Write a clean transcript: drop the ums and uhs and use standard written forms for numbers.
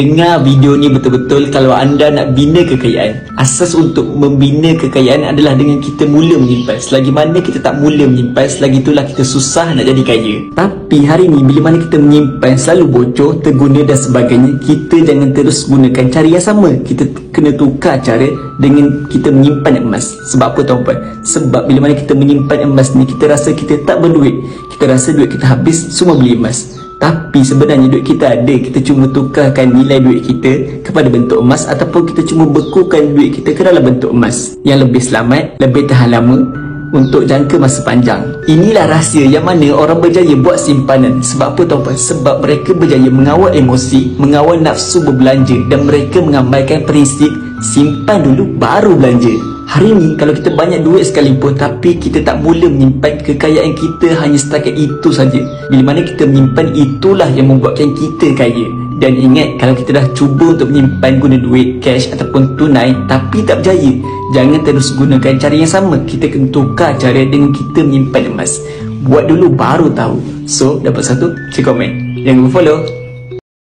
Dengar video ni betul-betul kalau anda nak bina kekayaan. Asas untuk membina kekayaan adalah dengan kita mula menyimpan. Selagi mana kita tak mula menyimpan, selagi itulah kita susah nak jadi kaya. Tapi hari ni bila mana kita menyimpan selalu bocor, terguna dan sebagainya, kita jangan terus gunakan cara yang sama. Kita kena tukar cara dengan kita menyimpan emas. Sebab apa tuan-puan? Sebab bila mana kita menyimpan emas ni, kita rasa kita tak berduit. Kita rasa duit kita habis, semua beli emas. Tapi sebenarnya duit kita ada, kita cuma tukarkan nilai duit kita kepada bentuk emas, ataupun kita cuma bekukan duit kita ke dalam bentuk emas yang lebih selamat, lebih tahan lama untuk jangka masa panjang. Inilah rahsia yang mana orang berjaya buat simpanan. Sebab apa tuan-puan? Sebab mereka berjaya mengawal emosi, mengawal nafsu berbelanja, dan mereka mengamalkan prinsip simpan dulu baru belanja. Hari ni kalau kita banyak duit sekalipun tapi kita tak mula menyimpan, kekayaan kita hanya setakat itu saja. Bila mana kita menyimpan, itulah yang membuatkan kita kaya. Dan ingat, kalau kita dah cuba untuk menyimpan guna duit cash ataupun tunai tapi tak berjaya, jangan terus gunakan cara yang sama. Kita kena tukar cara dengan kita menyimpan emas. Buat dulu baru tahu. So, dapat satu, cek komen. Jangan lupa follow.